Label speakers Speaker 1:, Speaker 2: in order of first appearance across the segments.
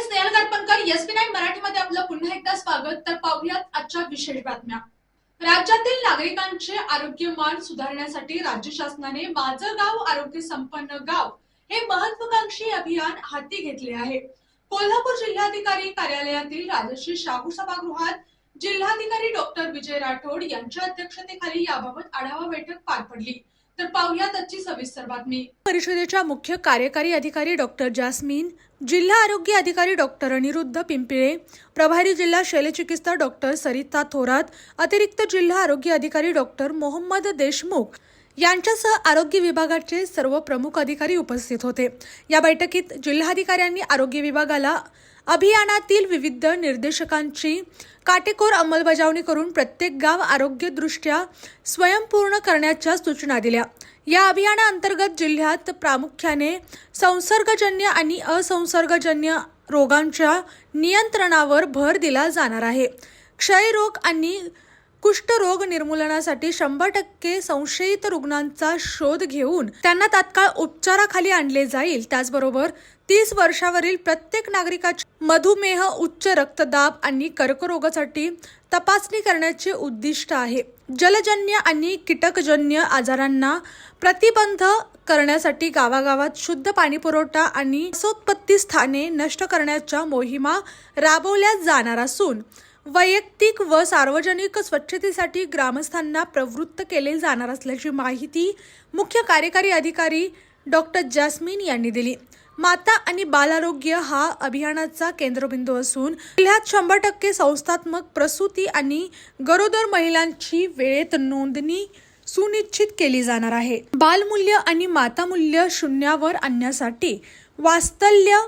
Speaker 1: मी स्नेहल कारपणकर, एसपी9 मराठीमध्ये आपलं पुन्हा एकदा स्वागत. तर पाहूयात आजच्या विशेष बातम्या. राज्यातील नागरिकांचे आरोग्यमान सुधारण्यासाठी राज्य शासनाने माझं गाव आरोग्य संपन्न गाव हे महत्त्वाकांक्षी अभियान हाती घेतले आहे. कोल्हापूर जिल्हाधिकारी कार्यालयातील राजश्री शाहू सभागृहात जिल्हाधिकारी डॉक्टर विजय राठोड यांच्या अध्यक्षतेखाली याबाबत आढावा बैठक पार पडली. तर पाहूयात आजची सविस्तर बातमी. परिषदेच्या मुख्य कार्यकारी अधिकारी डॉक्टर जास्मिन, जिल्हा आरोग्य अधिकारी डॉक्टर अनिरुद्ध पिंपळे, प्रभारी जिल्हा शल्यचिकित्सक डॉक्टर सरिता थोरात, अतिरिक्त जिल्हा आरोग्य अधिकारी डॉक्टर मोहम्मद देशमुख यांच्यासह आरोग्य विभागाचे सर्व प्रमुख अधिकारी उपस्थित होते. या बैठकीत जिल्हाधिकाऱ्यांनी आरोग्य विभागाला अभियानातील विविध निर्देशकांची काटेकोर अंमलबजावणी करून प्रत्येक गाव आरोग्यदृष्ट्या स्वयंपूर्ण करण्याच्या सूचना दिल्या. या अभियानाअंतर्गत जिल्ह्यात प्रामुख्याने संसर्गजन्य आणि असंसर्गजन्य रोगांच्या नियंत्रणावर भर दिला जाणार आहे. क्षयरोग आणि कुष्ठरोग निर्मूलनासाठी 100% संशयित रुग्णांचा शोध घेऊन त्यांना तात्काळ उपचाराखाली आणले जाईल. त्याचबरोबर 30 वर्षावरील प्रत्येक नागरिकाची मधुमेह, उच्च रक्तदाब आणि कर्करोगासाठी तपासणी करण्याचे उद्दिष्ट आहे. जलजन्य आणि कीटकजन्य आजारांना प्रतिबंध करण्यासाठी गावागावात शुद्ध पाणीपुरवठा आणि रसोत्पत्ती स्थाने नष्ट करण्याच्या मोहिमा राबवल्या जाणार असून वैयक्तिक व सार्वजनिक स्वच्छतेसाठी ग्रामस्थांना प्रवृत्त केले जाणार असल्याची माहिती मुख्य कार्यकारी अधिकारी डॉक्टर जास्मिन यांनी दिली. माता आणि बालआरोग्य हा अभियानाचा केंद्रबिंदू असून जिल्ह्यात 100% संस्थात्मक प्रसूती आणि गरोदर महिलांची वेळेत नोंदणी सुनिश्चित केली जाणार आहे. बालमूल्य आणि मातामूल्य शून्यावर आणण्यासाठी वात्सल्य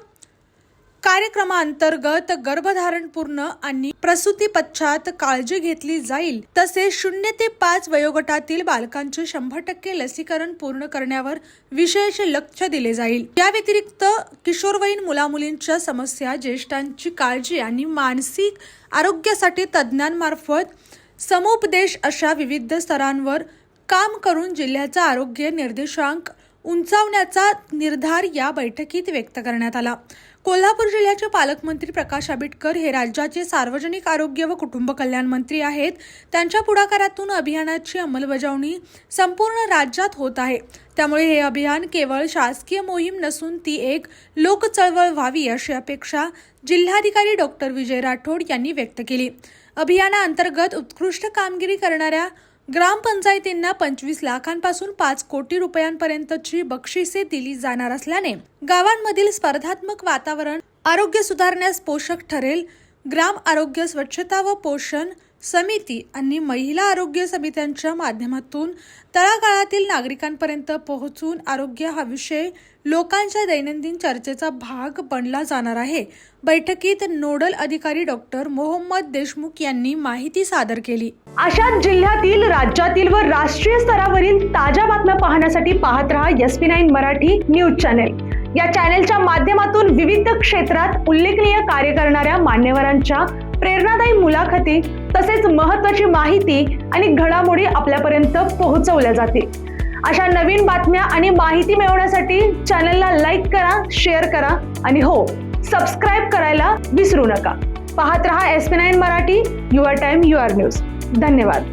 Speaker 1: कार्यक्रमाअंतर्गत गर्भधारणपूर्ण आणि प्रसूती पश्चात काळजी घेतली जाईल. तसेच 0 ते 5 वयोगटातील बालकांचे 100% लसीकरण पूर्ण करण्यावर विशेष लक्ष दिले जाईल. या व्यतिरिक्त किशोरवयीन मुलामुलींच्या समस्या, ज्येष्ठांची काळजी आणि मानसिक आरोग्यासाठी तज्ज्ञांमार्फत समुपदेश अशा विविध स्तरांवर काम करून जिल्ह्याचा आरोग्य निर्देशांक उंचावण्याचा निर्धार या बैठकीत व्यक्त करण्यात आला. कोल्हापूर जिल्ह्याचे पालकमंत्री प्रकाश आंबेडकर हे राज्याचे सार्वजनिक आरोग्य व कुटुंब कल्याण मंत्री आहेत. त्यांच्या पुढाकारातून अभियानाची अंमलबजावणी संपूर्ण राज्यात होत आहे. त्यामुळे हे अभियान केवळ शासकीय मोहीम नसून ती एक लोक चळवळ व्हावी अशी अपेक्षा जिल्हाधिकारी डॉक्टर विजय राठोड यांनी व्यक्त केली. अभियानाअंतर्गत उत्कृष्ट कामगिरी करणाऱ्या ग्रामपंचायतींना 25 लाखांपासून 5 कोटी रुपयांपर्यंतची बक्षिसे दिली जाणार असल्याने गावांमधील स्पर्धात्मक वातावरण आरोग्य सुधारण्यास पोषक ठरेल. ग्राम आरोग्य स्वच्छता व पोषण समिती आणि महिला आरोग्य समित्यांच्या माध्यमातून तळागाळातील नागरिकांपर्यंत पोहोचून आरोग्य हा विषय लोकांच्या दैनंदिन चर्चेचा भाग बनला जाणार आहे. बैठकीत नोडल अधिकारी डॉक्टर मोहम्मद देशमुख यांनी माहिती सादर केली.
Speaker 2: अशाच जिल्ह्यातील, राज्यातील व राष्ट्रीय स्तरावरील ताज्या बातम्या पाहण्यासाठी पाहत रहा एसपी9 मराठी न्यूज चॅनेल. या चॅनेलच्या माध्यमातून विविध क्षेत्रात उल्लेखनीय कार्य करणाऱ्या मान्यवरांच्या प्रेरणादायी मुलाखती तसेच महत्त्वाची माहिती आणि घडामोडी आपल्यापर्यंत पोहोचवल्या जातील. अशा नवीन बातम्या आणि माहिती मिळवण्यासाठी चॅनलला लाईक करा, शेअर करा आणि हो, सबस्क्राईब करायला विसरू नका. पाहत रहा एसपी9 Marathi, your time your news. धन्यवाद.